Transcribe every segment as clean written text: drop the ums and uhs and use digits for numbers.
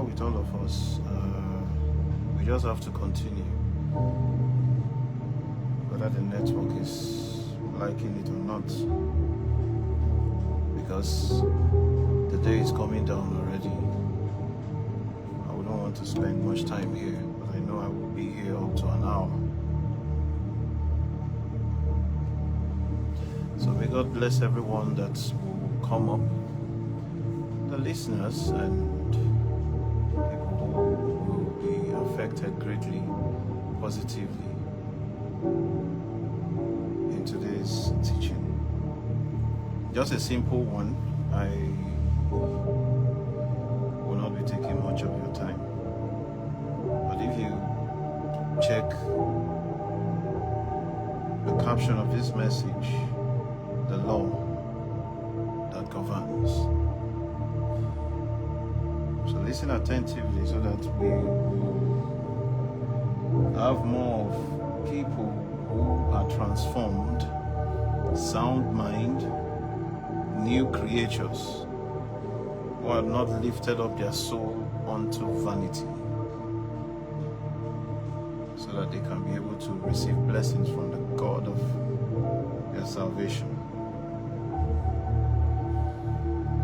well with all of us. We just have to continue. Whether the network is liking it or not. Because the day is coming down already. I wouldn't want to spend much time here, but I know I will be here up to an hour. So may God bless everyone that will come up, the listeners and people who will be affected greatly, positively in today's teaching. Just a simple one. I will not be taking much of your time. But if you check the caption of this message, the law that governs. So listen attentively so that we will have more of people who are transformed, sound mind, new creatures, who have not lifted up their soul unto vanity, so that they can be able to receive blessings from the God of their salvation.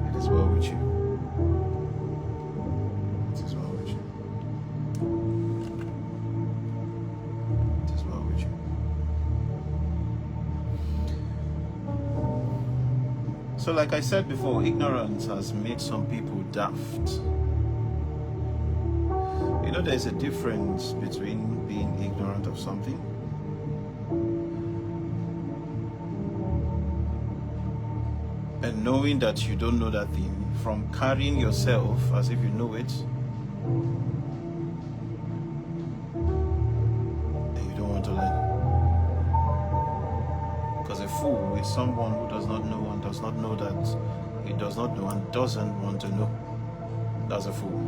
It is well with you. It is well with you. It is well with you. So like I said before, ignorance has made some people daft. You know, there's a difference between being ignorant of something and knowing that you don't know that thing, from carrying yourself as if you know it and you don't want to learn. Because a fool is someone who does not know and does not know that he does not know and doesn't want to know. That's a fool.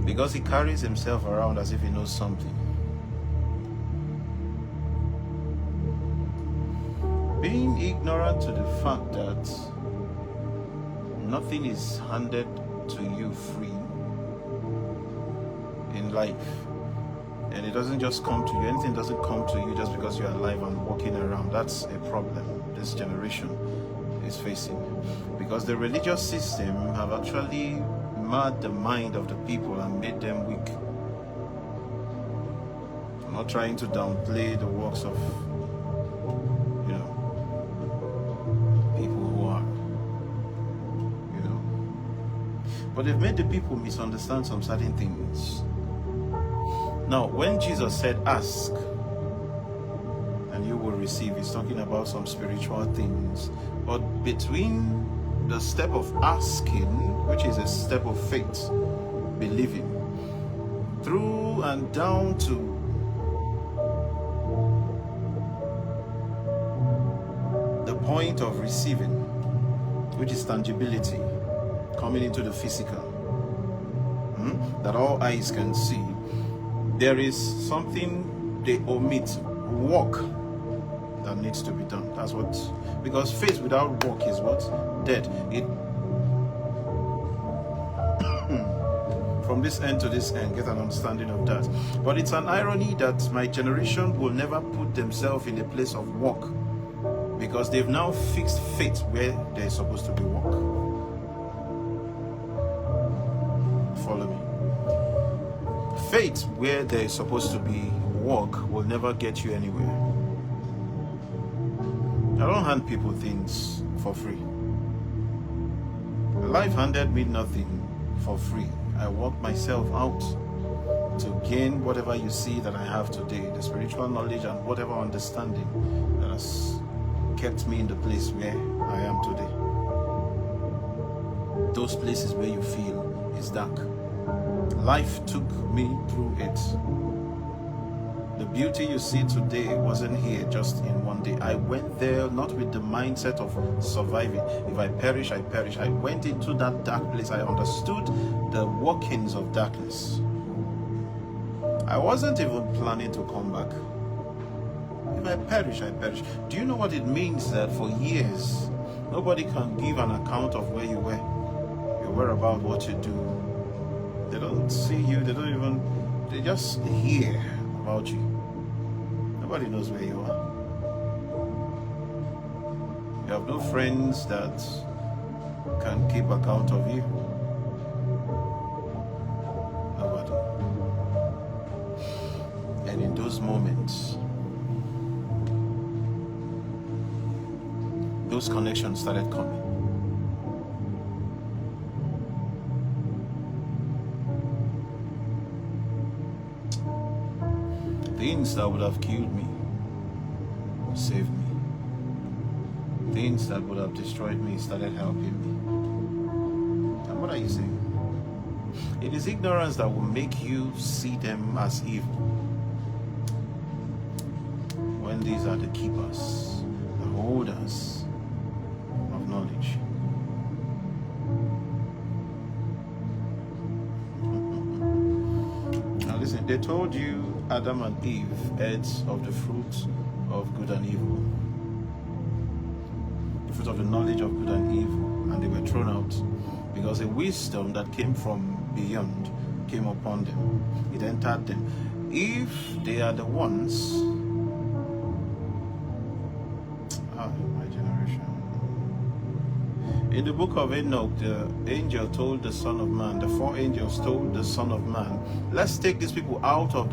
Because he carries himself around as if he knows something. Being ignorant to the fact that nothing is handed to you free in life, and it doesn't just come to you, anything doesn't come to you just because you're alive and walking around. That's a problem this generation is facing, because the religious system have actually mad the mind of the people and made them weak. I'm not trying to downplay the works of but they've made the people misunderstand some certain things. Now, when Jesus said, ask and you will receive, he's talking about some spiritual things. But between the step of asking, which is a step of faith, believing, through and down to the point of receiving, which is tangibility, coming into the physical, that all eyes can see, there is something they omit: work that needs to be done. That's what, because faith without work is what? Dead. It from this end to this end, get an understanding of that. But it's an irony that my generation will never put themselves in a place of work, because they've now fixed faith where there's supposed to be work. Follow me. Faith where there is supposed to be work will never get you anywhere. I don't hand people things for free. Life handed me nothing for free. I worked myself out to gain whatever you see that I have today, the spiritual knowledge and whatever understanding that has kept me in the place where I am today. Those places where you feel is dark. Life took me through it. The beauty you see today wasn't here just in one day. I went there not with the mindset of surviving. If I perish, I perish. I went into that dark place. I understood the workings of darkness. I wasn't even planning to come back. If I perish, I perish. Do you know what it means that for years, nobody can give an account of where you were, your whereabouts, what you do? They don't see you. They just hear about you. Nobody knows where you are. You have no friends that can keep account of you. Nobody. And in those moments, those connections started coming. Things that would have killed me saved me. Things that would have destroyed me started helping me. And what are you saying? It is ignorance that will make you see them as evil, when these are the keepers, the holders of knowledge. Now listen, they told you Adam and Eve ate of the fruit of good and evil, the fruit of the knowledge of good and evil, and they were thrown out because a wisdom that came from beyond came upon them. It entered them. If they are the ones, my generation. In the book of Enoch, the angel told the Son of Man, the 4 angels told the Son of Man, let's take these people out of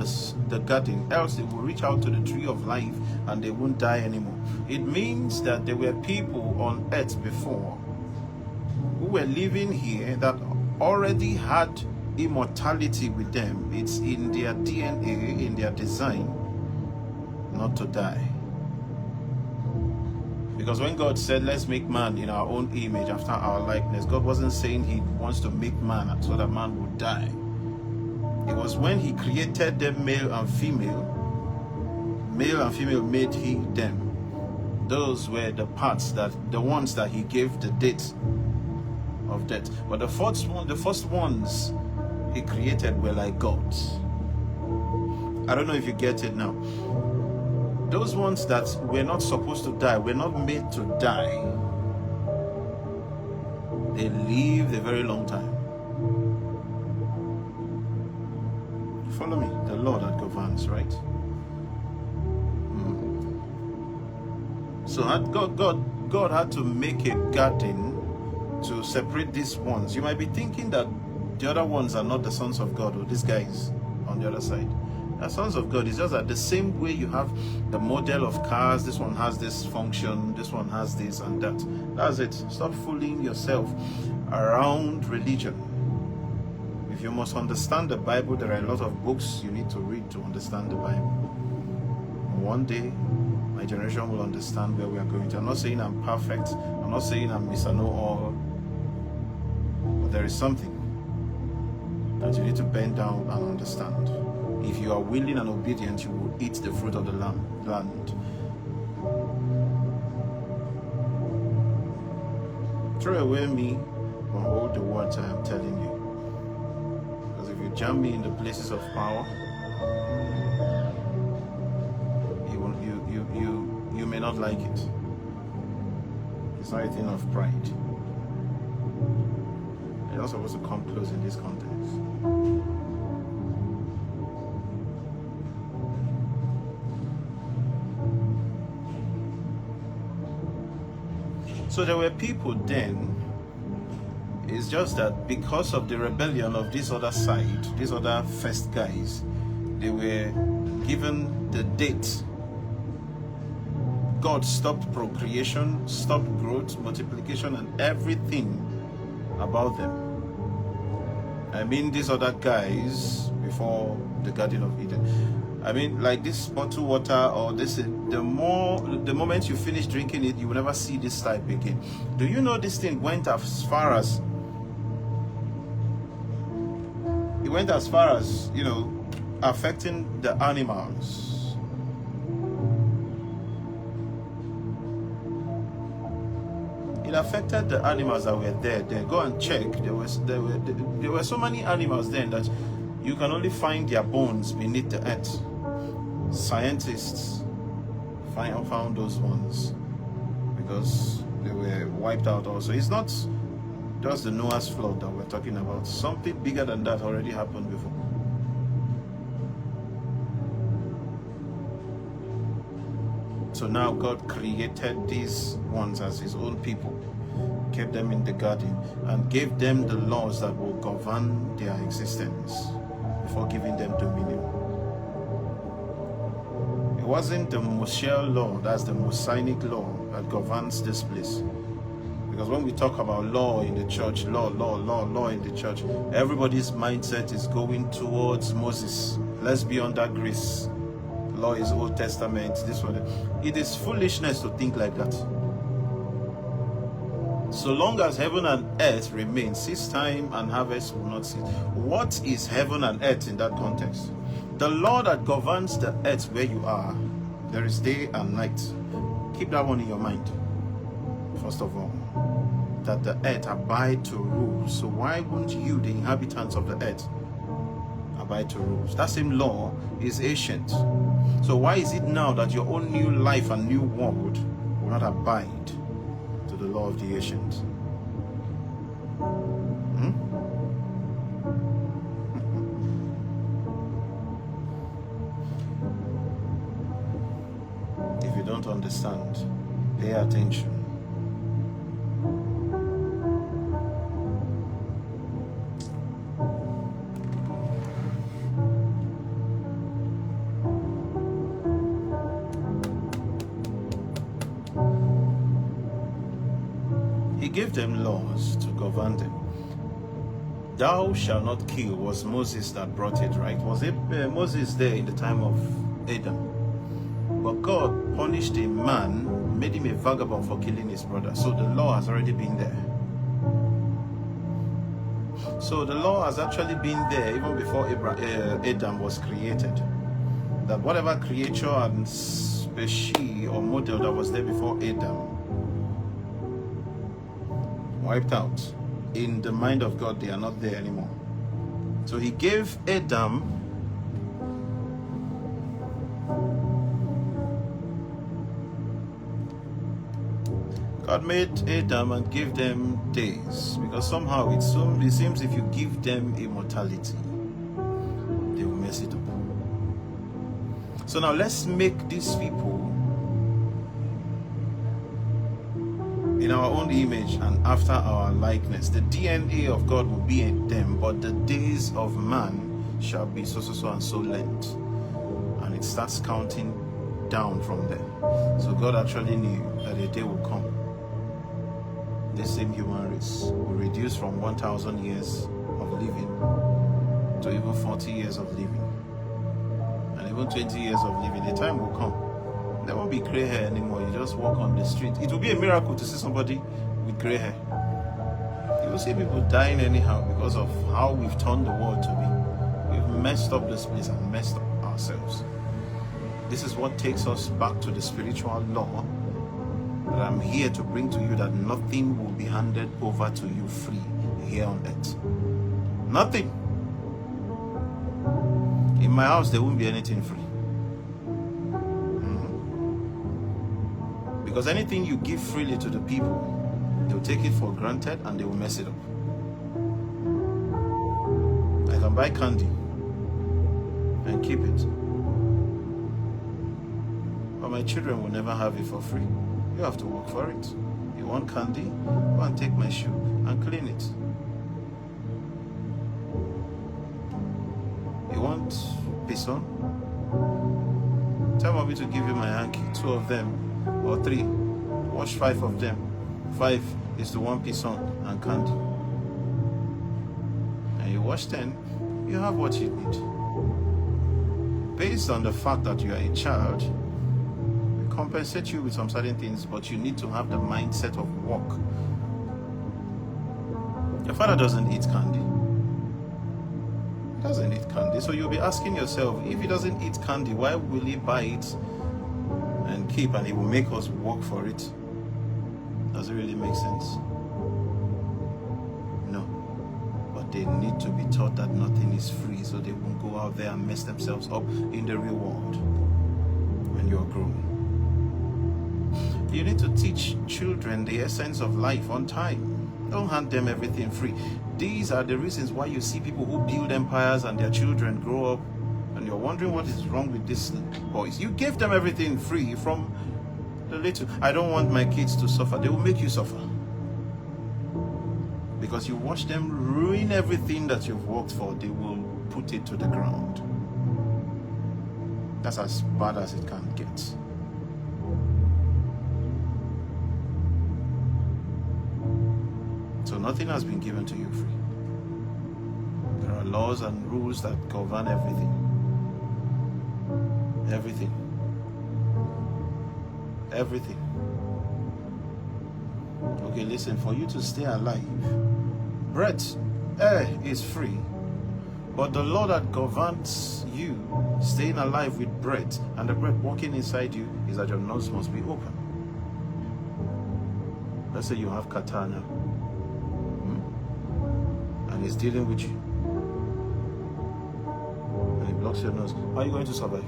the garden, else they will reach out to the tree of life and they won't die anymore. It means that there were people on earth before who were living here that already had immortality with them. It's in their DNA, in their design, not to die. Because when God said, let's make man in our own image, after our likeness, God wasn't saying he wants to make man so that man would die. It was when he created them male and female made he them. Those were the parts, the ones that he gave the date of death. But the first ones he created were like gods. I don't know if you get it now. Those ones that were not supposed to die, were not made to die, they lived a very long time. Follow me, the law that governs, right? So God had to make a garden to separate these ones. You might be thinking that the other ones are not the sons of God, or these guys on the other side. The sons of God is just that the same way you have the model of cars, this one has this function, this one has this and that. That's it. Stop fooling yourself around religion. If you must understand the Bible, there are a lot of books you need to read to understand the Bible. One day, my generation will understand where we are going to. I'm not saying I'm perfect. I'm not saying I'm Mr. Know-all. But there is something that you need to bend down and understand. If you are willing and obedient, you will eat the fruit of the land. Throw away me and hold the words I am telling you. Because if you jam me in the places of power, you may not like it. It's not a thing of pride. You're not supposed to come close in this context. So there were people then. It's just that because of the rebellion of this other side, these other first guys, they were given the date. God stopped procreation, stopped growth, multiplication, and everything about them. I mean, these other guys before the Garden of Eden. I mean, like this bottled water or this, the moment you finish drinking it, you will never see this type again. Do you know this thing went as far as, you know, affecting the animals? It affected the animals that were there. Go and check. There were so many animals then that you can only find their bones beneath the earth. Scientists found those ones because they were wiped out also. It's not That's the Noah's flood that we're talking about. Something bigger than that already happened before. So now God created these ones as his own people, kept them in the garden, and gave them the laws that will govern their existence before giving them dominion. It wasn't the Mosaic law, that's the Mosaic law that governs this place. Because when we talk about law in the church, law in the church, everybody's mindset is going towards Moses. Let's be under grace. Law is Old Testament, this one. It is foolishness to think like that. So long as heaven and earth remain, seed time and harvest will not cease. What is heaven and earth in that context? The law that governs the earth where you are, there is day and night. Keep that one in your mind. First of all, that the earth abide to rules. So why won't you, the inhabitants of the earth, abide to rules? That same law is ancient. So why is it now that your own new life and new world will not abide to the law of the ancient? If you don't understand, pay attention. He gave them laws to govern them. Thou shalt not kill was Moses that brought it, right? Was it Moses there in the time of Adam? But God punished a man, made him a vagabond for killing his brother. So the law has already been there. So the law has actually been there even before Adam was created. That whatever creature and species or model that was there before Adam, wiped out. In the mind of God, they are not there anymore. So he gave Adam God made Adam and gave them days, because somehow it seems if you give them immortality, they will mess it up. So now let's make these people in our own image and after our likeness. The DNA of God will be in them, but the days of man shall be so and so length. And it starts counting down from there. So God actually knew that a day will come. This same human race will reduce from 1,000 years of living to even 40 years of living. And even 20 years of living. A time will come. There won't be gray hair anymore. You just walk on the street. It will be a miracle to see somebody with gray hair. You will see people dying anyhow because of how we've turned the world to be. We've messed up this place and messed up ourselves. This is what takes us back to the spiritual law that I'm here to bring to you, that nothing will be handed over to you free here on earth. Nothing. In my house, there won't be anything free. Because anything you give freely to the people, they'll take it for granted and they will mess it up. I can buy candy and keep it, but my children will never have it for free. You have to work for it. You want candy? Go and take my shoe and clean it. You want pison? Tell mommy to give you my hanky, 2 of them or 3. Wash 5 of them. 5 is the 1 pison and candy. And you wash 10, you have what you need. Based on the fact that you are a child, we compensate you with some certain things, but you need to have the mindset of work. Your father doesn't eat candy. He doesn't eat candy. So you'll be asking yourself, if he doesn't eat candy, why will he buy it and keep, and he will make us work for it? Does it really make sense? No. But they need to be taught that nothing is free, so they won't go out there and mess themselves up in the real world when you're grown. You need to teach children the essence of life on time. Don't hand them everything free. These are the reasons why you see people who build empires and their children grow up and you're wondering what is wrong with these boys. You gave them everything free from the little. I don't want my kids to suffer. They will make you suffer. Because you watch them ruin everything that you've worked for, they will put it to the ground. That's as bad as it can get. So nothing has been given to you free. There are laws and rules that govern everything. Everything. Everything. Okay, listen, for you to stay alive, bread, air is free. But the law that governs you staying alive with bread and the bread walking inside you is that your nose must be open. Let's say you have katana and it's dealing with you and it blocks your nose. How are you going to survive?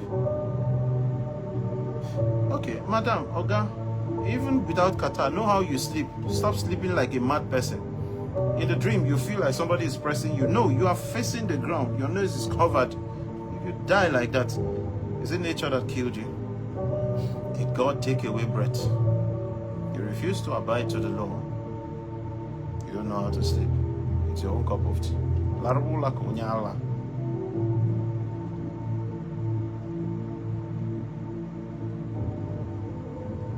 Okay, madam, Oga, even without katana, know how you sleep. Stop sleeping like a mad person. In the dream, you feel like somebody is pressing you. No, you are facing the ground. Your nose is covered. You die like that. Is it nature that killed you? Did God take away breath? You refuse to abide to the law. You don't know how to sleep. It's your own cup of tea.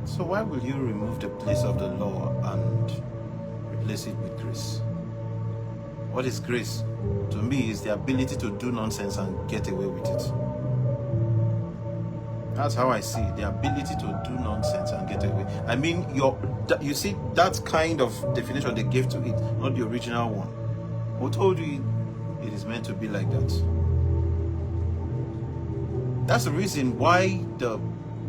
So why will you remove the place of the law and replace it with grace? What is grace? To me, is the ability to do nonsense and get away with it. That's how I see it, the ability to do nonsense and get away. I mean, you see, that kind of definition they gave to it, not the original one. Who told you it is meant to be like that? That's the reason why the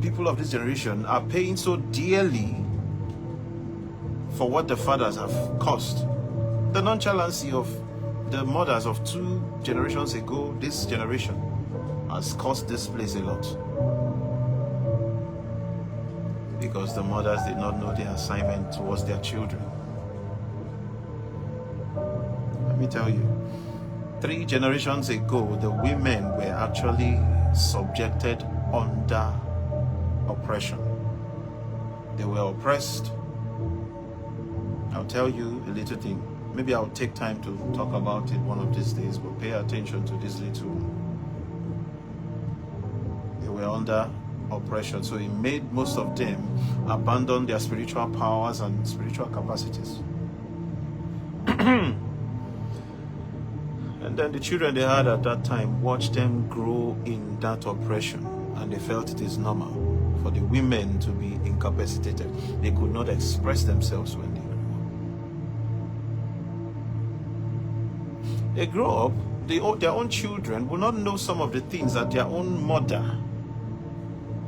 people of this generation are paying so dearly for what the fathers have cost. The nonchalancy of the mothers of 2 generations ago, this generation has cost this place a lot. Because the mothers did not know their assignment towards their children. Let me tell you, 3 generations ago, the women were actually subjected under oppression. They were oppressed. I'll tell you a little thing. Maybe I'll take time to talk about it one of these days, but pay attention to this little one. They were under oppression, so it made most of them abandon their spiritual powers and spiritual capacities. And then the children they had at that time watched them grow in that oppression, and they felt it is normal for the women to be incapacitated. They could not express themselves when they grew up. They grow up, their own children will not know some of the things that their own mother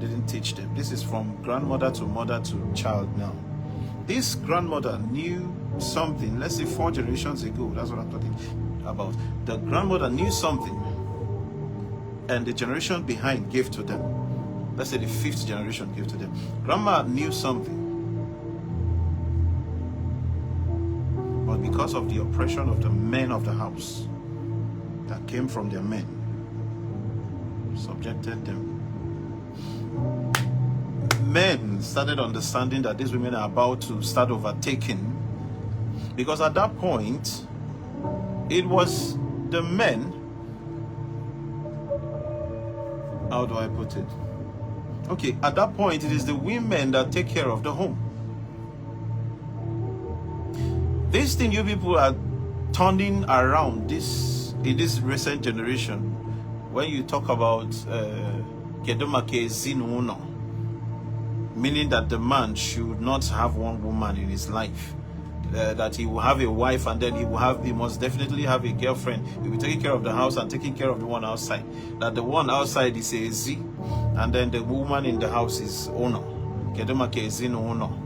didn't teach them. This is from grandmother to mother to child now. This grandmother knew something, let's say 4 generations ago, that's what I'm talking about. The grandmother knew something, and the generation behind gave to them. Let's say the 5th generation gave to them. Grandma knew something, but because of the oppression of the men of the house that came from their men, subjected them. Men started understanding that these women are about to start overtaking, because at that point it was the men, how do I put it? Okay, at that point it is the women that take care of the home. This thing you people are turning around this in this recent generation when you talk about Kedomake Zinuno, meaning that the man should not have one woman in his life, that he will have a wife and then he must definitely have a girlfriend. He will be taking care of the house and taking care of the one outside. That the one outside is a Z, and then the woman in the house is Ono. Kedomake Zinuno.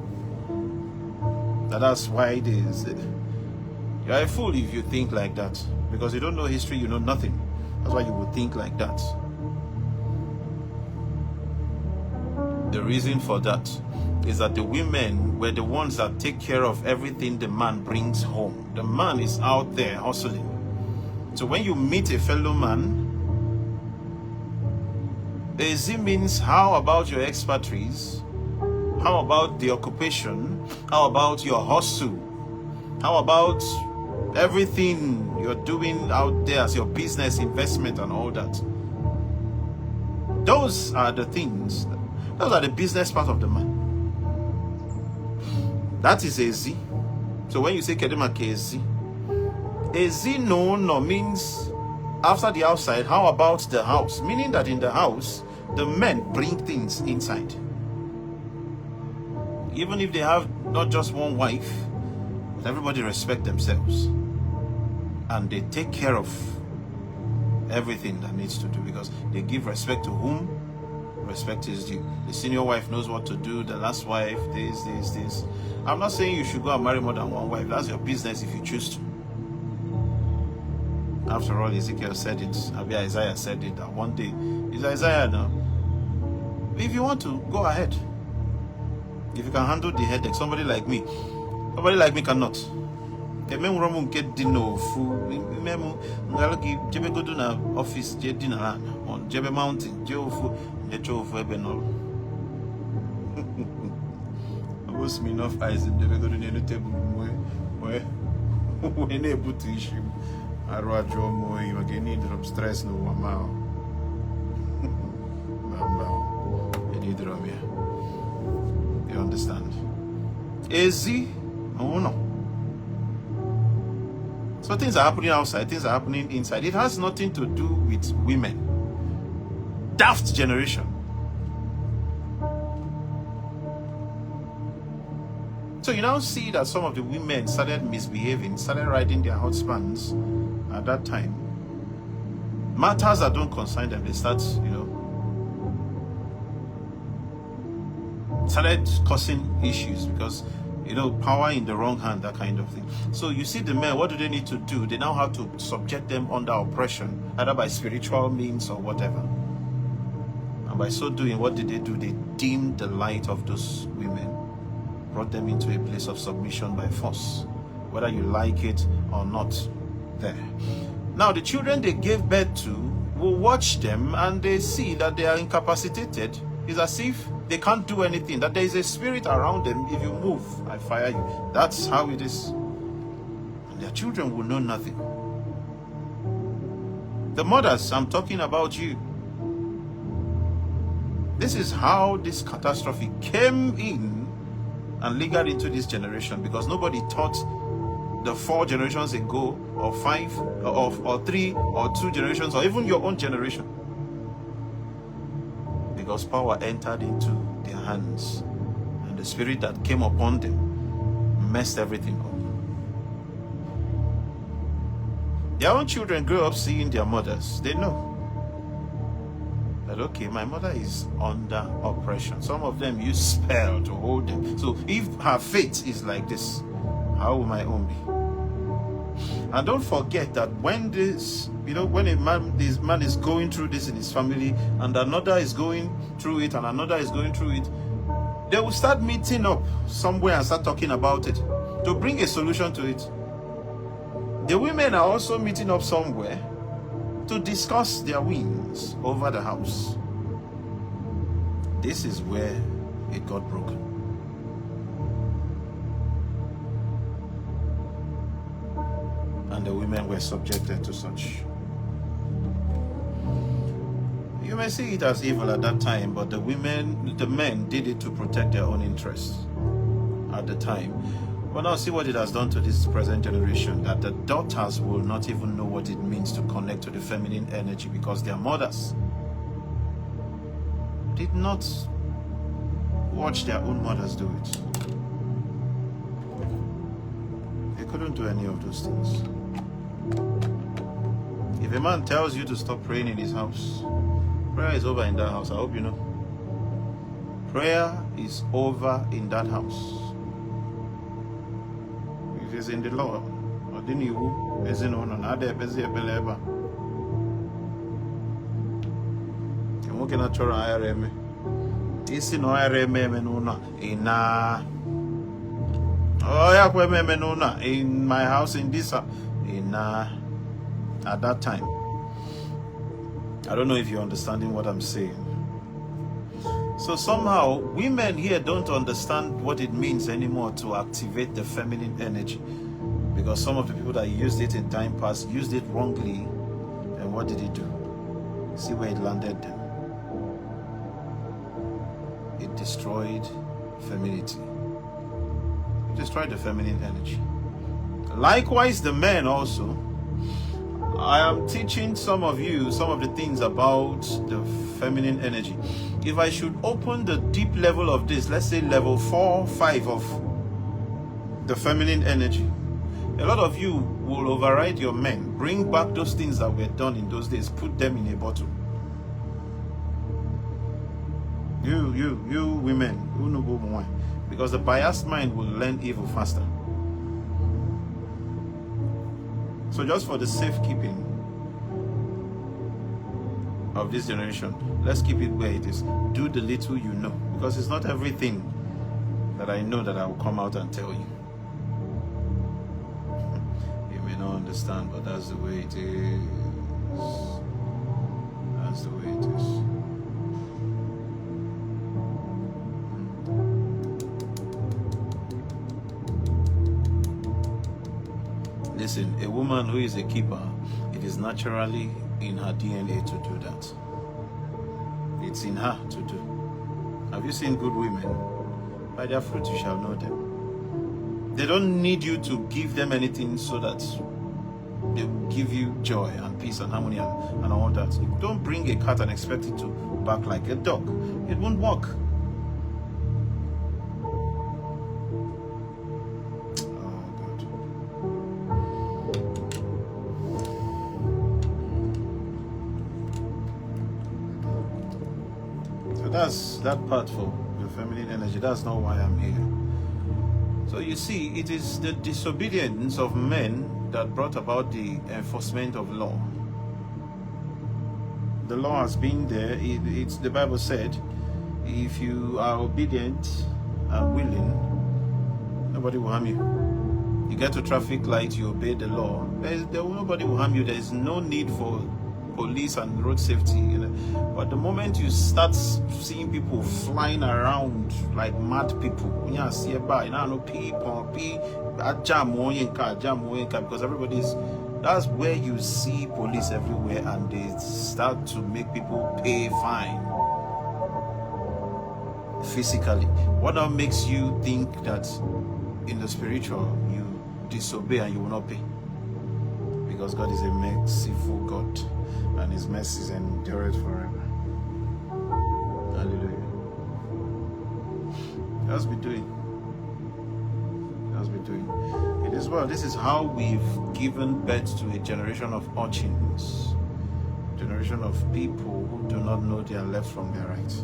That's why it is. You are a fool if you think like that, because you don't know history, you know nothing. That's why you would think like that. The reason for that is that the women were the ones that take care of everything the man brings home. The man is out there hustling. So when you meet a fellow man, Ezi means how about your expertise? How about the occupation? How about your hustle? How about everything you're doing out there as your business, investment, and all that? Those are the things. Those are the business part of the man. That is Ezi. So when you say Kedema Ezi, Ezi no means after the outside, how about the house? Meaning that in the house, the men bring things inside. Even if they have not just one wife, but everybody respect themselves. And they take care of everything that needs to do, because they give respect to whom respect is due. The senior wife knows what to do, the last wife, this. I'm not saying you should go and marry more than one wife. That's your business if you choose to. After all, Ezekiel said it, Isaiah said it, that one day, it's Isaiah now. If you want to, go ahead. If you can handle the headache, somebody like me cannot. Office on Jebe Mountain, was me enough eyes in the table where when able to issue. I wrote your more, you again need from stress no one mile. You need from here. You understand? Easy? Oh no. So things are happening outside, things are happening inside. It has nothing to do with women. Daft generation. So you now see that some of the women started misbehaving, started riding their husbands at that time. Matters that don't concern them, they start, started causing issues because, power in the wrong hand, that kind of thing. So you see the men, what do they need to do? They now have to subject them under oppression, either by spiritual means or whatever. And by so doing, what did they do? They dimmed the light of those women, brought them into a place of submission by force, whether you like it or not. There. Now the children they gave birth to will watch them and they see that they are incapacitated. It's as if they can't do anything, that there is a spirit around them. If you move, I fire you. That's how it is. And their children will know nothing. The mothers, I'm talking about you. This is how this catastrophe came in and lingered into this generation, because nobody thought the 4 generations ago, or 5, or 3, or 2 generations, or even your own generation. Because power entered into their hands, and the spirit that came upon them messed everything up. Their own children grew up seeing their mothers. They know that, okay, my mother is under oppression. Some of them use spell to hold them. So if her fate is like this, how will my own be? And don't forget that when this, when this man is going through this in his family, and another is going through it, and another is going through it, they will start meeting up somewhere and start talking about it to bring a solution to it. The women are also meeting up somewhere to discuss their wins over the house. This is where it got broken. And the women were subjected to such. You may see it as evil at that time, but the men did it to protect their own interests at the time. But now see what it has done to this present generation, that the daughters will not even know what it means to connect to the feminine energy, because their mothers did not watch their own mothers do it. They couldn't do any of those things. If a man tells you to stop praying in his house, prayer is over in that house. I hope you know. Prayer is over in that house. It is in the Lord. Isi no ere meme nuna ina. Oh yeah, kwe meme nuna in my house in this ina. At that time, I don't know if you're understanding what I'm saying. So somehow women here don't understand what it means anymore to activate the feminine energy, because some of the people that used it in time past used it wrongly. And what did it do? See where it landed them. It destroyed femininity. It destroyed the feminine energy. Likewise, the men also. I am teaching some of you some of the things about the feminine energy. If I should open the deep level of this, let's say level 4, 5 of the feminine energy, a lot of you will override your men. Bring back those things that were done in those days. Put them in a bottle. You women, who know more, because the biased mind will learn evil faster. So just for the safekeeping of this generation, let's keep it where it is. Do the little you know, because it's not everything that I know that I will come out and tell you. You may not understand, but that's the way it is. That's the way it is. Listen, a woman who is a keeper, it is naturally in her DNA to do that. It's in her to do. Have you seen good women? By their fruit you shall know them. They don't need you to give them anything so that they will give you joy and peace and harmony and all that. You don't bring a cat and expect it to bark like a dog. It won't work. That's that part for the feminine energy. That's not why I'm here. So you see, it is the disobedience of men that brought about the enforcement of law. The law has been there. It's the Bible said, if you are obedient and willing, nobody will harm you. You get to traffic light, you obey the law. Nobody will harm you. There is no need for police and road safety, you know. But the moment you start seeing people flying around like mad people, because everybody's, that's where you see police everywhere, and they start to make people pay fine physically. What now makes you think that in the spiritual you disobey and you will not pay? Because God is a merciful God, and His mercies endure forever. Hallelujah. That's be doing. That's be doing. It is well. This is how we've given birth to a generation of urchins, a generation of people who do not know their left from their right.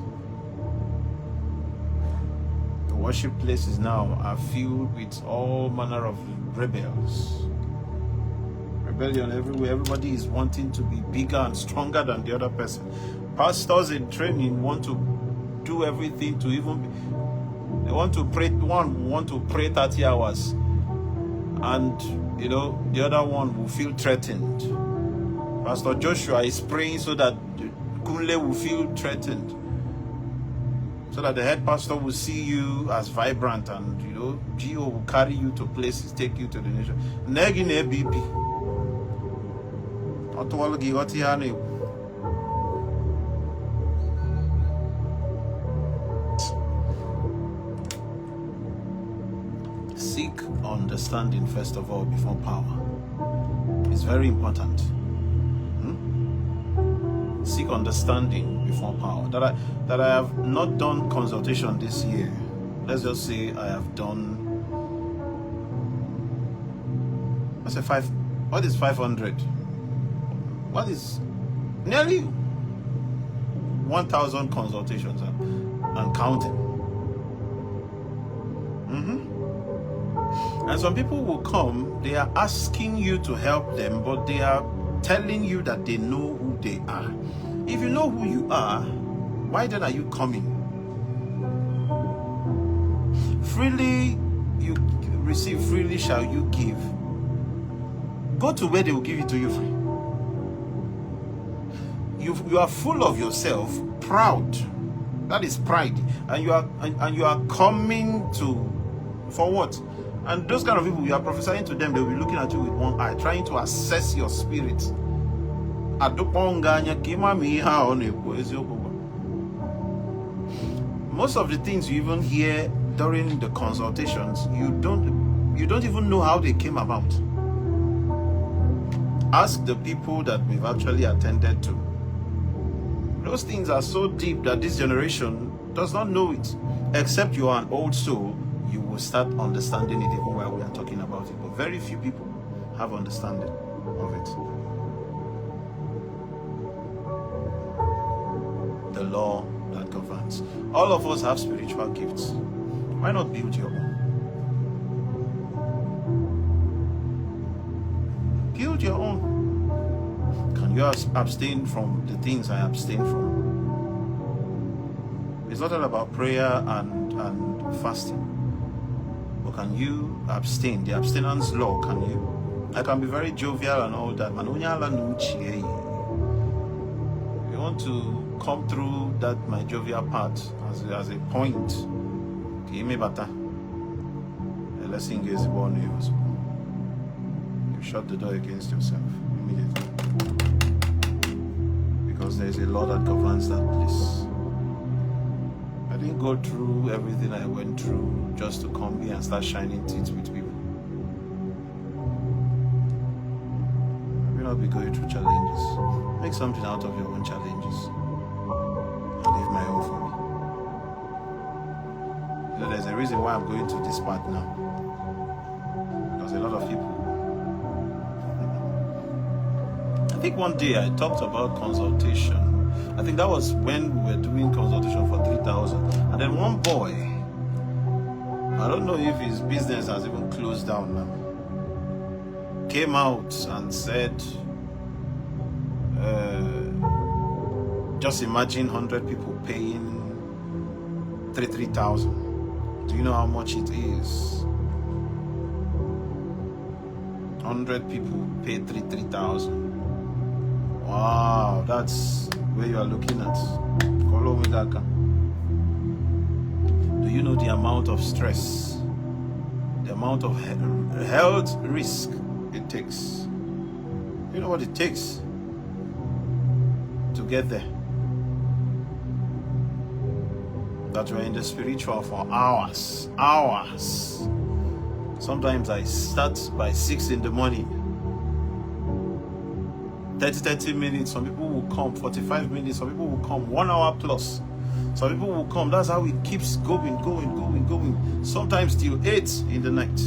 The worship places now are filled with all manner of rebels. Rebellion everywhere. Everybody is wanting to be bigger and stronger than the other person. Pastors in training want to do everything to even they want to pray. One want to pray 30 hours, and you know the other one will feel threatened. Pastor Joshua is praying so that Kunle will feel threatened, so that the head pastor will see you as vibrant, and you know Gio will carry you to places, take you to the nation. Negine BP. Seek understanding first of all before power. It's very important. Seek understanding before power. That I have not done consultation this year. Let's just say I have done. What's a 5? What is 500? What is nearly 1,000 consultations and counting. And some people will come, they are asking you to help them, but they are telling you that they know who they are. If you know who you are, why then are you coming? Freely you receive, freely shall you give. Go to where they will give it to you free. You are full of yourself, proud. That is pride, and you are coming to for what? And those kind of people, you are prophesying to them, they will be looking at you with one eye, trying to assess your spirit. Most of the things you even hear during the consultations, you don't even know how they came about. Ask the people that we've actually attended to. Those things are so deep that this generation does not know it. Except you are an old soul, you will start understanding it even while we are talking about it. But very few people have understanding of it. The law that governs. All of us have spiritual gifts. Why not build your own? Build your own. Can you abstain from the things I abstain from? It's not all about prayer and fasting. But can you abstain? The abstinence law, can you? I can be very jovial and all that. You want to come through that my jovial part as a point. You shut the door against yourself immediately. Because there is a law that governs that place. I didn't go through everything I went through just to come here and start shining teeth with people. I will not be going through challenges. Make something out of your own challenges. And leave my own for me. So there's a reason why I'm going to this part now. Because a lot of people. I think one day I talked about consultation. I think that was when we were doing consultation for 3,000. And then one boy, I don't know if his business has even closed down now, came out and said, just imagine 100 people paying 3,000. Do you know how much it is? 100 people pay 3,000. Wow, that's where you are looking at. Do you know the amount of stress, the amount of health risk it takes? You know what it takes to get there? That we're in the spiritual for hours. Sometimes I start by 6 in the morning. 30 minutes, some people will come, 45 minutes, some people will come, 1 hour plus. Some people will come. That's how it keeps going. Sometimes till 8 in the night.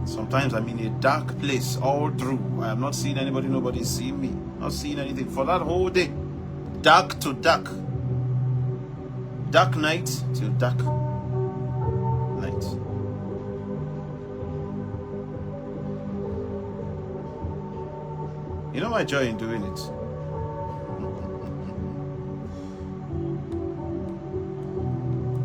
Sometimes I'm in a dark place all through. I am not seeing anybody, nobody seeing me. Not seeing anything for that whole day. Dark to dark. Dark night till dark night. You know my joy in doing it?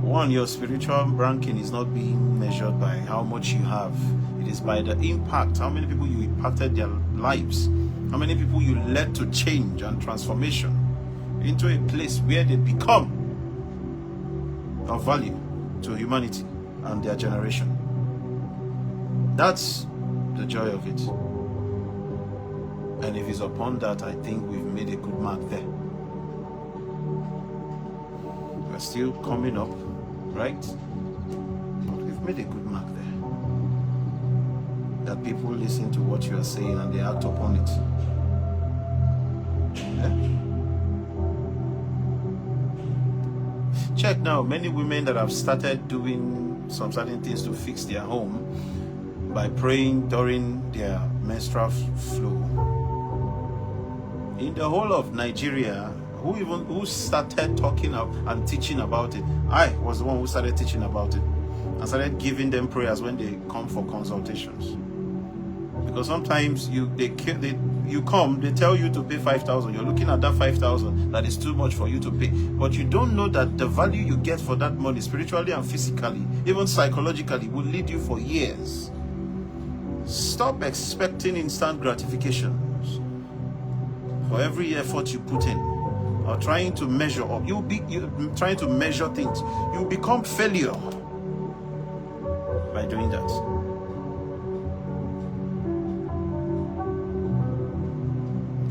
One, your spiritual ranking is not being measured by how much you have. It is by the impact, how many people you impacted their lives, how many people you led to change and transformation into a place where they become of value to humanity and their generation. That's the joy of it. And if it's upon that, I think we've made a good mark there. We're still coming up, right? But we've made a good mark there. That people listen to what you are saying and they act upon it. Yeah? Check now, many women that have started doing some certain things to fix their home by praying during their menstrual flow. In the whole of Nigeria, who started talking and teaching about it? I was the one who started teaching about it and started giving them prayers when they come for consultations. Because sometimes you come, they tell you to pay 5,000. You're looking at that 5,000 that is too much for you to pay. But you don't know that the value you get for that money, spiritually and physically, even psychologically, will lead you for years. Stop expecting instant gratifications for every effort you put in, or trying to measure up. You're trying to measure things. You become failure by doing that.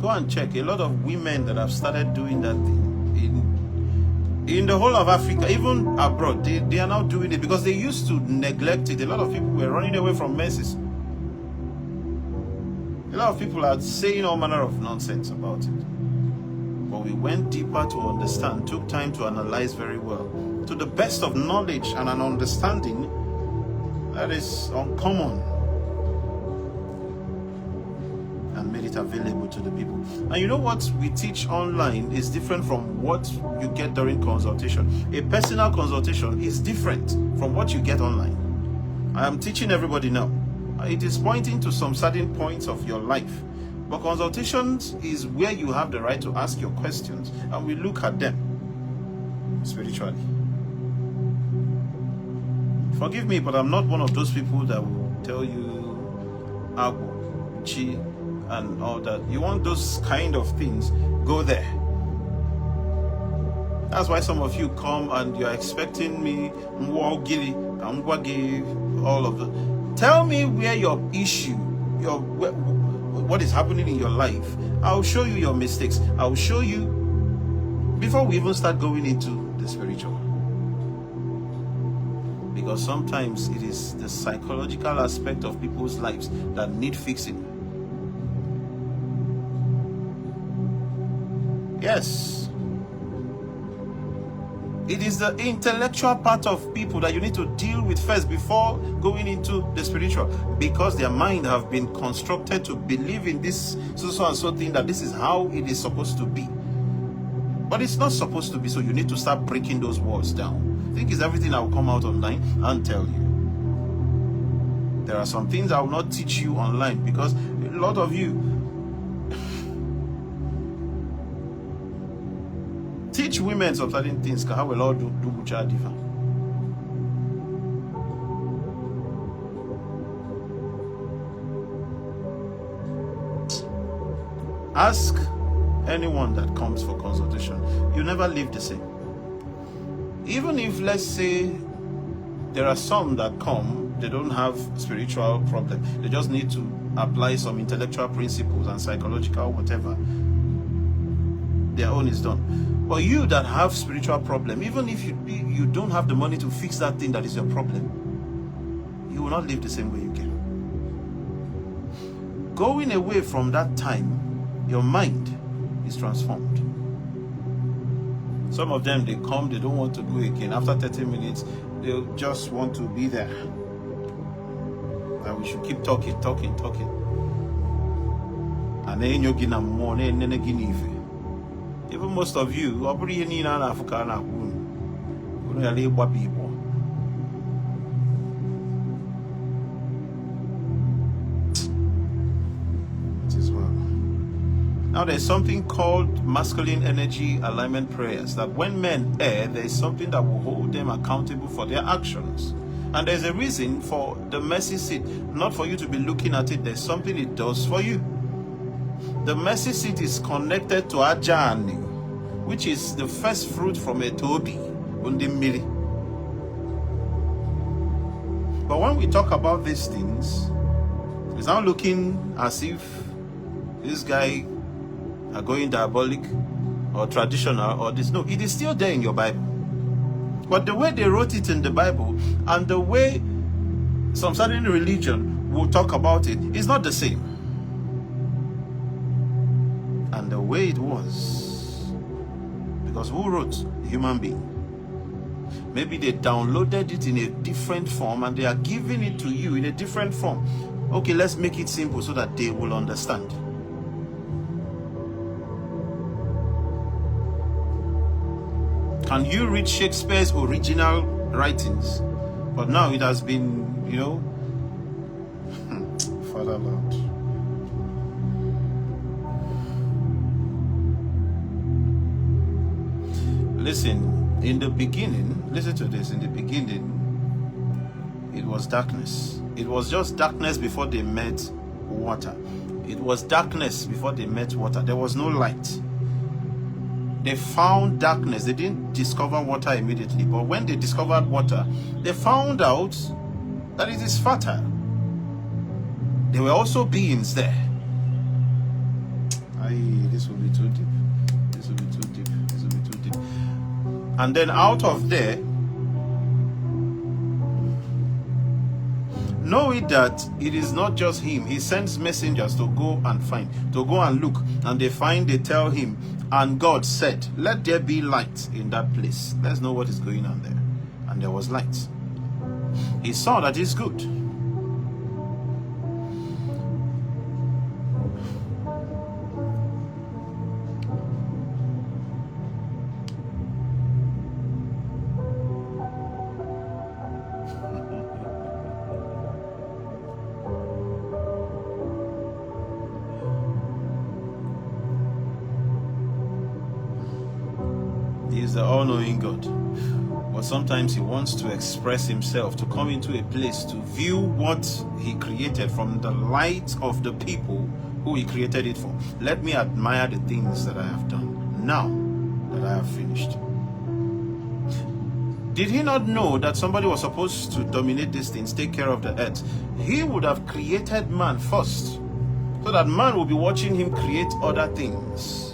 Go and check. A lot of women that have started doing that thing in the whole of Africa, even abroad, they are now doing it because they used to neglect it. A lot of people were running away from menses. A lot of people are saying all manner of nonsense about it. But we went deeper to understand, took time to analyze very well, to the best of knowledge and an understanding that is uncommon, and made it available to the people. And you know what we teach online is different from what you get during consultation. A personal consultation is different from what you get online. I am teaching everybody now. It is pointing to some certain points of your life. But consultations is where you have the right to ask your questions, and we look at them spiritually. Forgive me, but I'm not one of those people that will tell you Agu, Chi, and all that. You want those kind of things, go there. That's why some of you come and you're expecting me, all of the. Tell me where your issue, what is happening in your life. I'll show you your mistakes. I'll show you before we even start going into the spiritual. Because sometimes it is the psychological aspect of people's lives that need fixing. Yes. It is the intellectual part of people that you need to deal with first before going into the spiritual, because their mind have been constructed to believe in this so and so thing, that this is how it is supposed to be. But it's not supposed to be, so you need to start breaking those walls down. I think it's everything I will come out online and tell you. There are some things I will not teach you online because a lot of you teach women some certain things, because how will all do different. Ask anyone that comes for consultation. You never live the same. Even if, let's say, there are some that come, they don't have spiritual problem. They just need to apply some intellectual principles and psychological whatever. Their own is done. But you that have spiritual problem, even if you don't have the money to fix that thing that is your problem, you will not live the same way you came. Going away from that time, your mind is transformed. Some of them, they come, they don't want to go again. After 30 minutes, they just want to be there. And we should keep talking. And then you're going to more, even most of you, now there's something called masculine energy alignment prayers, that when men err, there is something that will hold them accountable for their actions. And there's a reason for the mercy seat, not for you to be looking at it. There's something it does for you. The mercy seat is connected to Ajani, which is the first fruit from a Tobi, Undimiri. But when we talk about these things, it's not looking as if this guy are going diabolic or traditional or this. No, it is still there in your Bible. But the way they wrote it in the Bible and the way some certain religion will talk about it is not the same. And the way it was, because who wrote? The human being. Maybe they downloaded it in a different form and they are giving it to you in a different form. Okay, let's make it simple so that they will understand. Can you read Shakespeare's original writings? But now it has been, Father Lord. Listen, in the beginning, listen to this, in the beginning, it was darkness. It was just darkness before they met water. It was darkness before they met water. There was no light. They found darkness. They didn't discover water immediately. But when they discovered water, they found out that it is fertile. There were also beings there. This will be too deep. This will be too deep. This will be too deep. And then out of there, know it that it is not just him. He sends messengers to go and find, to go and look. And they find, they tell him, and God said, let there be light in that place. Let's know what is going on there. And there was light. He saw that it's good. He is the all-knowing God. But sometimes he wants to express himself, to come into a place, to view what he created from the light of the people who he created it for. Let me admire the things that I have done now that I have finished. Did he not know that somebody was supposed to dominate these things, take care of the earth? He would have created man first, so that man will be watching him create other things.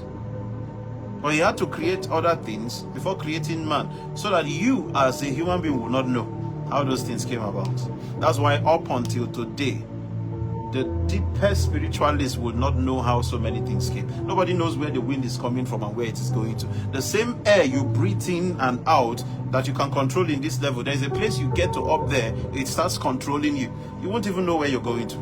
But he had to create other things before creating man, so that you as a human being will not know how those things came about. That's why up until today, the deepest spiritualists would not know how so many things came. Nobody knows where the wind is coming from and where it is going to. The same air you breathe in and out that you can control in this level, there is a place you get to up there, it starts controlling you. You won't even know where you're going to.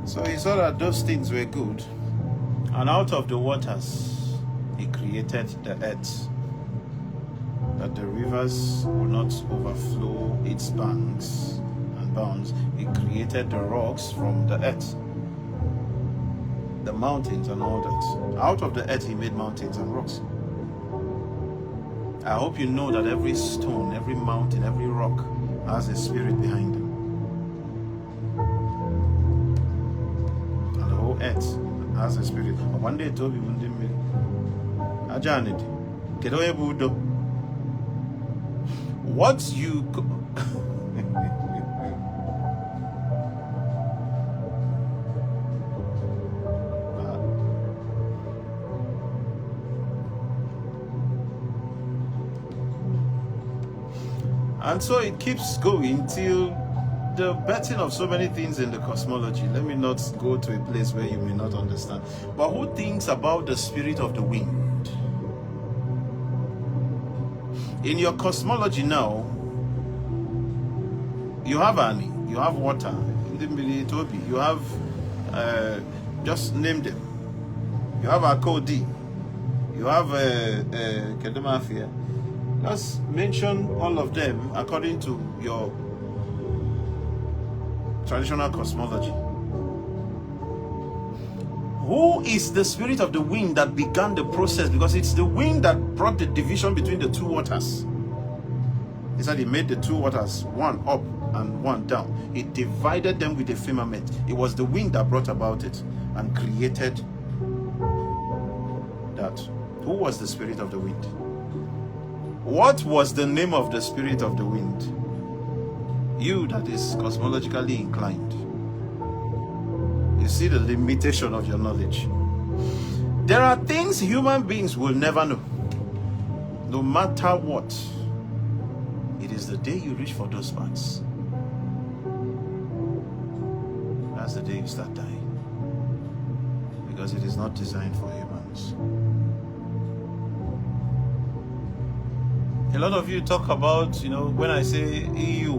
So he saw that those things were good, and out of the waters he created the earth, that the rivers would not overflow its banks and bounds. He created the rocks from the earth, the mountains and all that. Out of the earth he made mountains and rocks. I hope you know that every stone, every mountain, every rock has a spirit behind them. Earth has a spirit. One day told me one day Ajanid. Kedoye Budo. What you and so it keeps going till the betting of so many things in the cosmology. Let me not go to a place where you may not understand. But who thinks about the spirit of the wind? In your cosmology now, you have Ani, you have water, you have, just name them. You have Akodi, you have Kedemafia. Just mention all of them according to your traditional cosmology. Who is the spirit of the wind that began the process? Because it's the wind that brought the division between the two waters. He said he made the two waters, one up and one down. He divided them with the firmament. It was the wind that brought about it and created that. Who was the spirit of the wind? What was the name of the spirit of the wind? You that is cosmologically inclined. You see the limitation of your knowledge. There are things human beings will never know. No matter what, it is the day you reach for those parts. That's the day you start dying. Because it is not designed for humans. A lot of you talk about, when I say EU,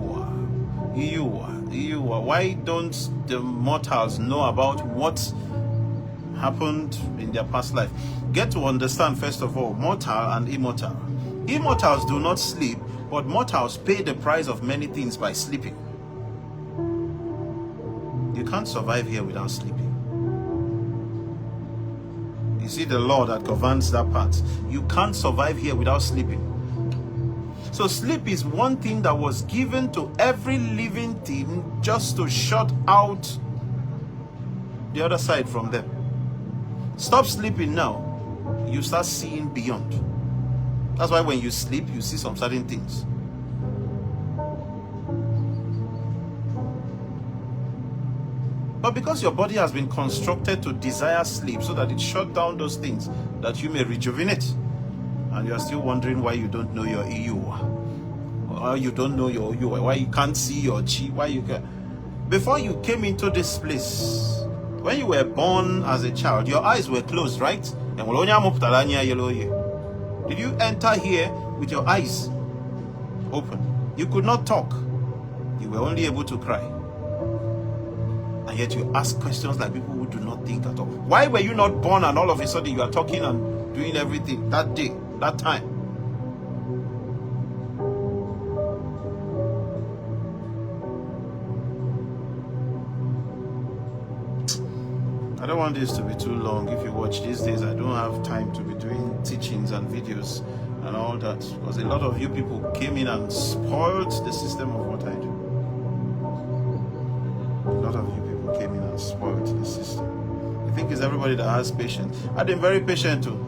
why don't the mortals know about what happened in their past life? Get to understand, first of all, mortal and immortal. Immortals do not sleep, but mortals pay the price of many things by sleeping. You can't survive here without sleeping. You see the law that governs that part. You can't survive here without sleeping. So sleep is one thing that was given to every living thing just to shut out the other side from them. Stop sleeping now, you start seeing beyond. That's why when you sleep, you see some certain things. But because your body has been constructed to desire sleep so that it shuts down those things that you may rejuvenate, and you are still wondering why you don't know your EU, or you don't know your EU, why you can't see your Chi, why you can. Before you came into this place, when you were born as a child, your eyes were closed, right? Did you enter here with your eyes open? You could not talk. You were only able to cry. And yet you ask questions like people who do not think at all. Why were you not born and all of a sudden you are talking and doing everything that day, that time? I don't want this to be too long. If you watch these days, I don't have time to be doing teachings and videos and all that, because a lot of you people came in and spoiled the system of what I do. A lot of you people came in and spoiled the system. You think it's everybody that has patience. I've been very patient too.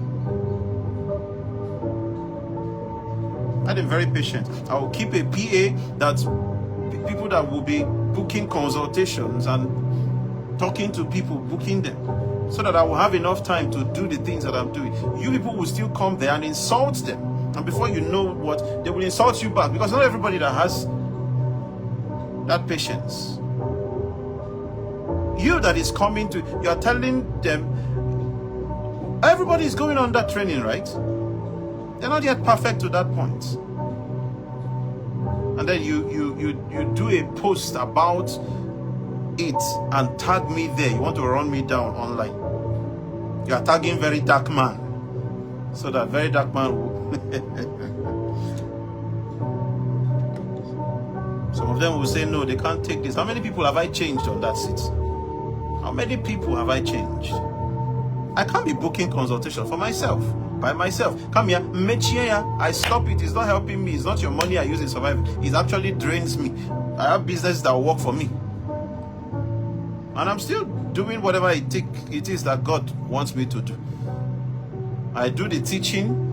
I've been very patient. I will keep a PA that's people that will be booking consultations and talking to people, booking them, so that I will have enough time to do the things that I'm doing. You people will still come there and insult them, and before you know what, they will insult you back, because not everybody that has that patience. You that is coming to, you are telling them, everybody is going on that training, right? They're not yet perfect to that point. And then you do a post about it and tag me there. You want to run me down online. You are tagging very dark man, so that very dark man will some of them will say no, they can't take this. How many people have I changed on that seat? How many people have I changed? I can't be booking consultation for myself, by myself. Come here, I stop it. It's not helping me. It's not your money I use in surviving. It actually drains me. I have business that will work for me, and I'm still doing whatever it is that God wants me to do. I do the teaching.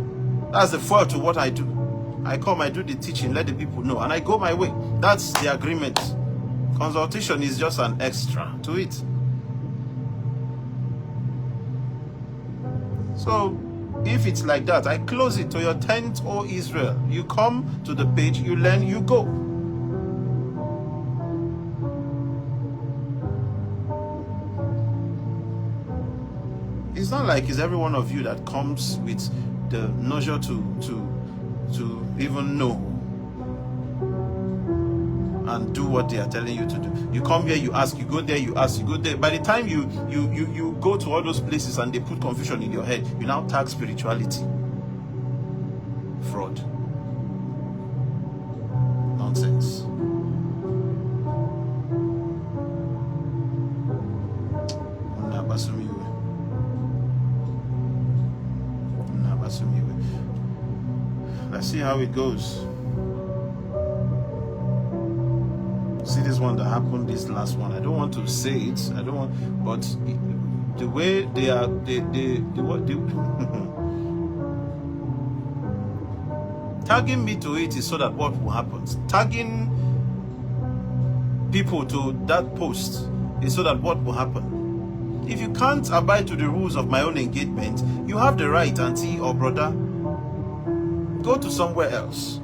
That's the fuel to what I do. I come, I do the teaching, let the people know, and I go my way. That's the agreement. Consultation is just an extra to it. So, if it's like that, I close it to your tent, O Israel. You come to the page, you learn, you go. It's not like it's every one of you that comes with the nurture to even know and do what they are telling you to do. You come here, you ask, you go there, you ask, you go there. By the time you go to all those places and they put confusion in your head, you now tag spirituality. Fraud. Nonsense. Let's see how it goes. See this one that happened, this last one. I don't want to say it. I don't want, but the way they are, tagging me to it is so that what will happen? Tagging people to that post is so that what will happen? If you can't abide to the rules of my own engagement, you have the right, auntie or brother, go to somewhere else.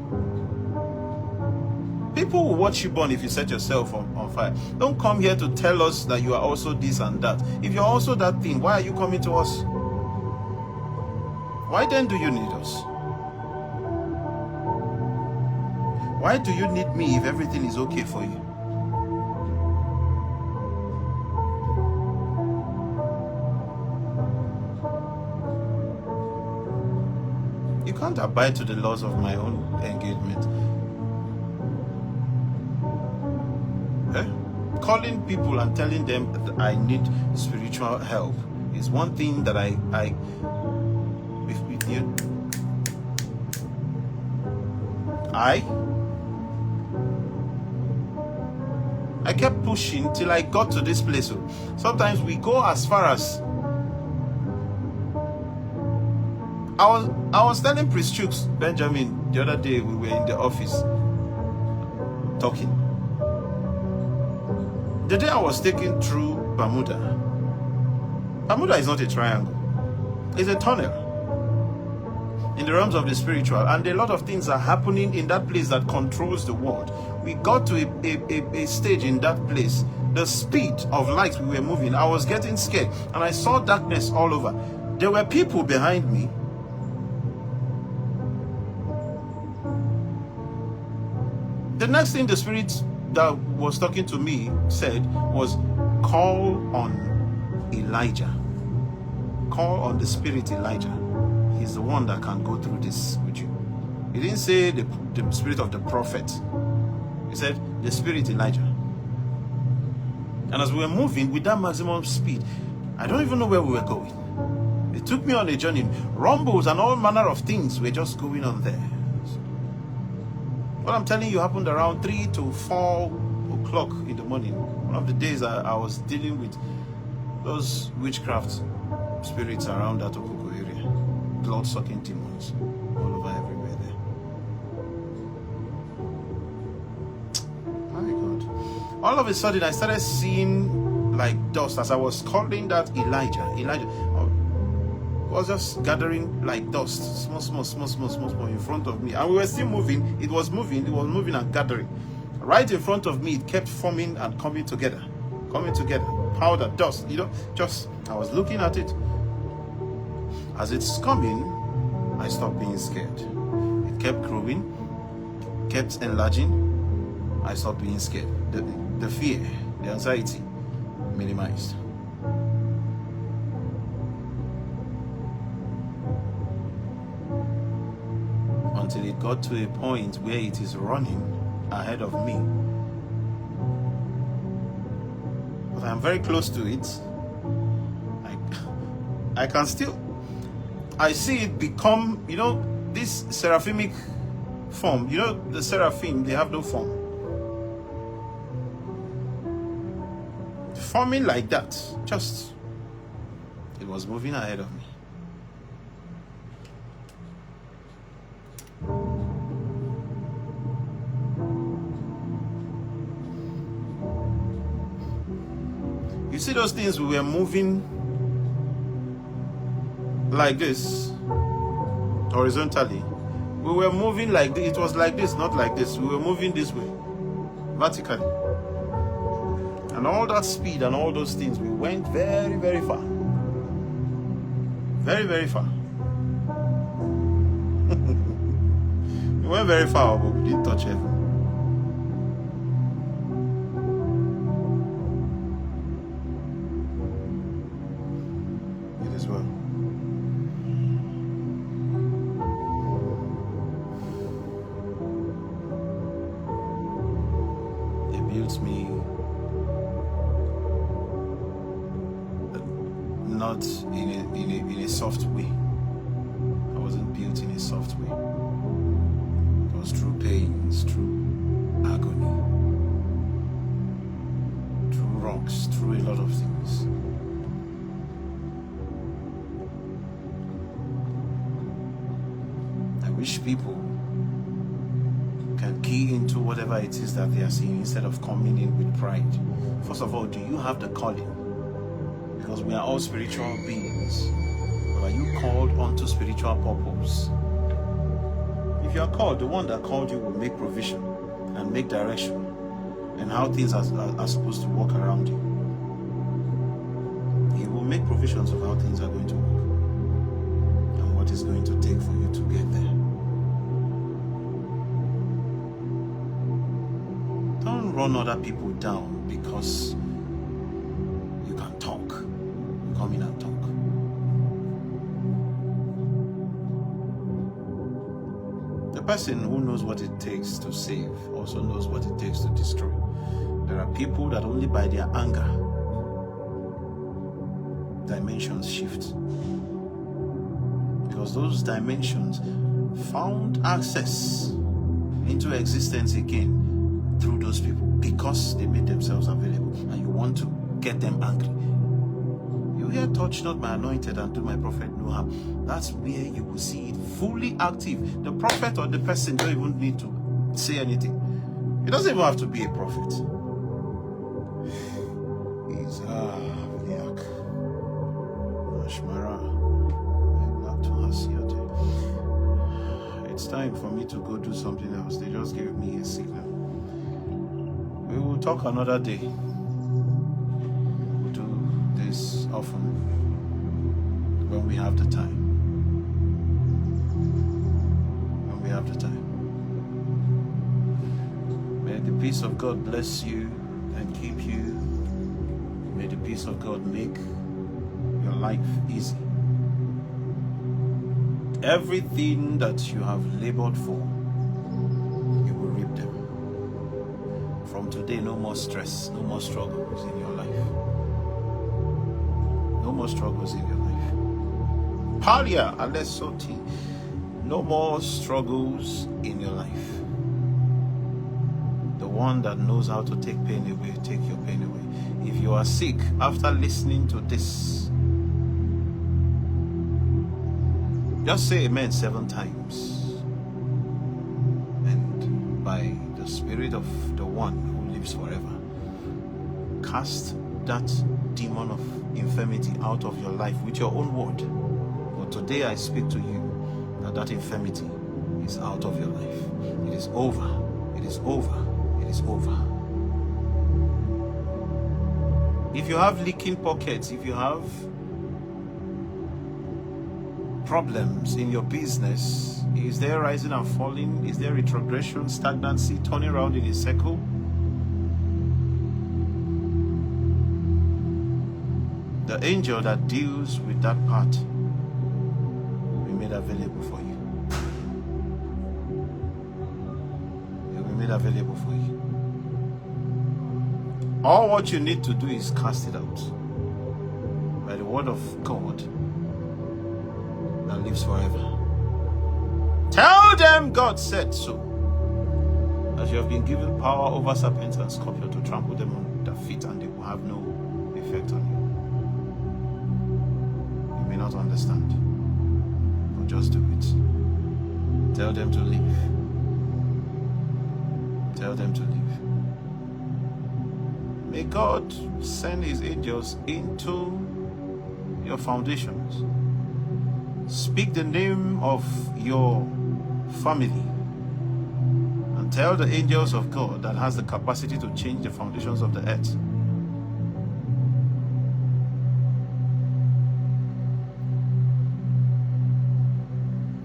People will watch you burn if you set yourself on fire. Don't come here to tell us that you are also this and that. If you're also that thing, why are you coming to us? Why then do you need us? Why do you need me if everything is okay for you? You can't abide to the laws of my own engagement. Calling people and telling them that I need spiritual help is one thing that I kept pushing till I got to this place. Sometimes we go as far as I was telling Priest Chooks Benjamin the other day, we were in the office talking. The day I was taken through Bermuda is not a triangle, it's a tunnel in the realms of the spiritual, and a lot of things are happening in that place that controls the world. We got to a stage in that place, the speed of light we were moving, I was getting scared, and I saw darkness all over. There were people behind me. The next thing the Spirit that was talking to me said was, call on Elijah. Call on the Spirit Elijah. He's the one that can go through this with you. He didn't say the spirit of the prophet. He said the Spirit Elijah. And as we were moving with that maximum speed, I don't even know where we were going. It took me on a journey. Rumbles and all manner of things were just going on there. What I'm telling you happened around 3 to 4 o'clock in the morning. One of the days I was dealing with those witchcraft spirits around that Okoko area. Blood-sucking demons all over everywhere there. My God. All of a sudden I started seeing like dust as I was calling that Elijah. Elijah was just gathering like dust, small in front of me, and we were still moving. It was moving and gathering right in front of me. It kept forming and coming together, powder, dust, just I was looking at it. As it's coming, I stopped being scared. It kept growing, kept enlarging. I stopped being scared. The fear, the anxiety minimized. Until it got to a point where it is running ahead of me. But I'm very close to it. I can still, I see it become, this seraphic form. The seraphim, they have no form. Forming like that, it was moving ahead of me. You see those things, we were moving like this, horizontally. We were moving like this. It was like this, not like this. We were moving this way, vertically. And all that speed and all those things, we went very, very far. Very, very far. We went very far, but we didn't touch heaven. It is well. It builds me not in a soft way. I wasn't built in a soft way. It was through pains, through agony, through rocks, through a lot of things. I wish people can key into whatever it is that they are seeing instead of coming in with pride. First of all, do you have the calling? because we are all spiritual beings. But are you called onto spiritual purpose? If you are called, the one that called you will make provision and make direction and how things are supposed to work around you. He will make provisions of how things are going to work and what it's going to take for you to get there. Don't run other people down because you can talk. Come in and talk. The person who knows what it takes to save also knows what it takes to destroy. There are people that only by their anger dimensions shift, because those dimensions found access into existence again through those people because they made themselves available, and you want to get them angry. You hear, touch not my anointed and do my prophet no harm. That's where you will see it fully active. The prophet or the person don't even need to say anything. It doesn't even have to be a prophet. It's time for me to go do something else. They just gave me a signal. We will talk another day. We'll do this often when we have the time. When we have the time. May the peace of God bless you and keep you. May the peace of God make your life easy. Everything that you have labored for, you will reap them. From today, no more stress, no more struggles in your life. No more struggles in your life. Palia alesoti. No more struggles in your life. The one that knows how to take pain away, take your pain away. If you are sick after listening to this, just say amen 7 times. And by the Spirit of the one who lives forever, cast that demon of infirmity out of your life with your own word. But today I speak to you that that infirmity is out of your life. It is over. It is over. It is over. If you have leaking pockets, if you have problems in your business, is there rising and falling? Is there retrogression, stagnancy, turning around in a circle? The angel that deals with that part will be made available for you. It will be made available for you. All what you need to do is cast it out by the word of God that lives forever. Tell them God said so. As you have been given power over serpents and scorpions to trample them on their feet, and they will have no effect on you. You may not understand, but just do it. Tell them to leave. Tell them to leave. May God send his angels into your foundations. Speak the name of your family and tell the angels of God that has the capacity to change the foundations of the earth.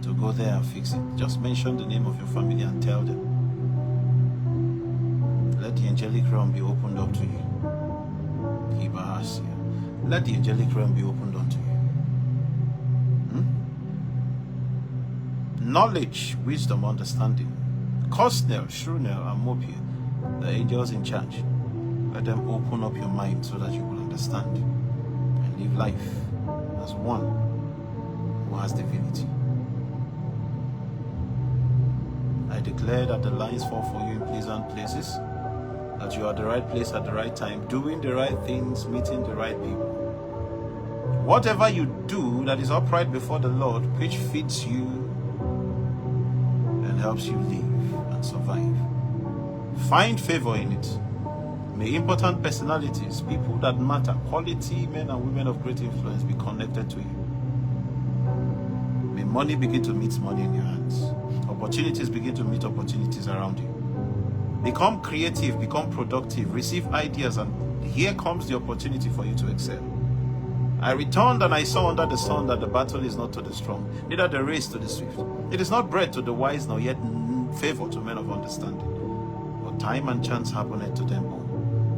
To go there and fix it. Just mention the name of your family and tell them. Let the angelic realm be opened up to you. Let the angelic realm be opened unto you. Knowledge, wisdom, understanding. Cosnel, Shrunel, and Mopia, the angels in charge. Let them open up your mind so that you will understand and live life as one who has divinity. I declare that the lines fall for you in pleasant places, that you are at the right place at the right time, doing the right things, meeting the right people. Whatever you do that is upright before the Lord, which fits you and helps you live and survive, find favor in it. May important personalities, people that matter, quality men and women of great influence be connected to you. May money begin to meet money in your hands. Opportunities begin to meet opportunities around you. Become creative, become productive, receive ideas, and here comes the opportunity for you to excel. I returned and I saw under the sun that the battle is not to the strong, neither the race to the swift. It is not bread to the wise, nor yet favor to men of understanding. But time and chance happeneth to them all.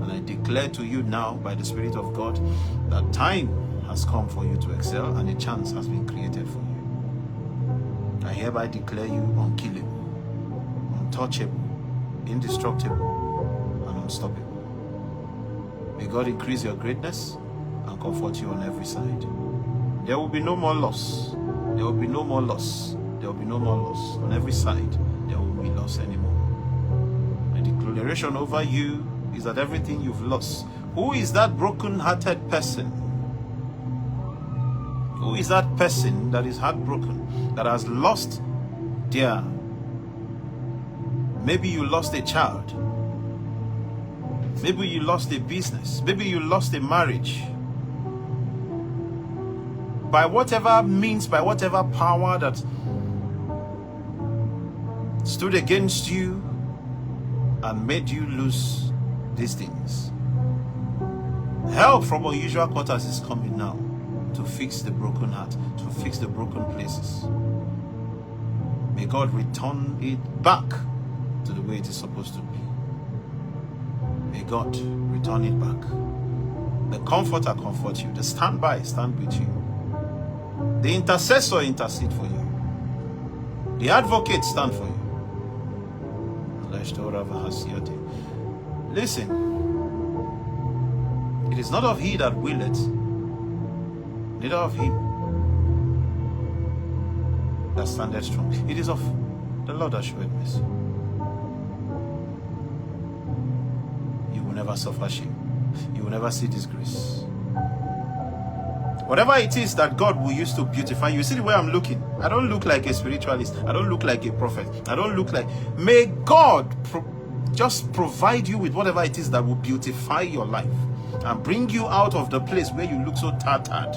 And I declare to you now, by the Spirit of God, that time has come for you to excel, and a chance has been created for you. I hereby declare you unkillable, untouchable, indestructible, and unstoppable. May God increase your greatness and comfort you on every side. There will be no more loss. There will be no more loss. There will be no more loss. On every side, there will be loss anymore. My declaration over you is that everything you've lost. Who is that broken-hearted person? Who is that person that is heartbroken, that has lost their... Maybe you lost a child. Maybe you lost a business. Maybe you lost a marriage. By whatever means, by whatever power that stood against you and made you lose these things. Help from unusual quarters is coming now to fix the broken heart, to fix the broken places. May God return it back to the way it is supposed to be. May God return it back. The Comforter comfort you. The standby stand with you. The intercessor intercede for you. The advocate stand for you. Listen, it is not of he that willeth, neither of him that standeth strong. It is of the Lord that showeth mercy. You will never suffer shame. You will never see disgrace. Whatever it is that God will use to beautify you. See the way I'm looking. I don't look like a spiritualist. I don't look like a prophet. I don't look like... May God just provide you with whatever it is that will beautify your life and bring you out of the place where you look so tattered.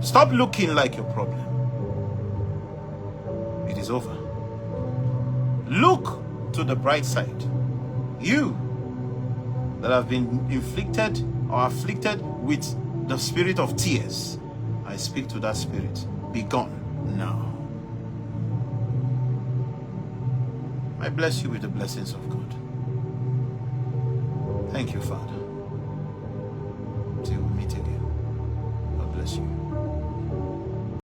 Stop looking like your problem. It is over. Look to the bright side. You that have been inflicted or afflicted with the spirit of tears, I speak to that spirit. Be gone now. I bless you with the blessings of God. Thank you, Father. Till we meet again. God bless you.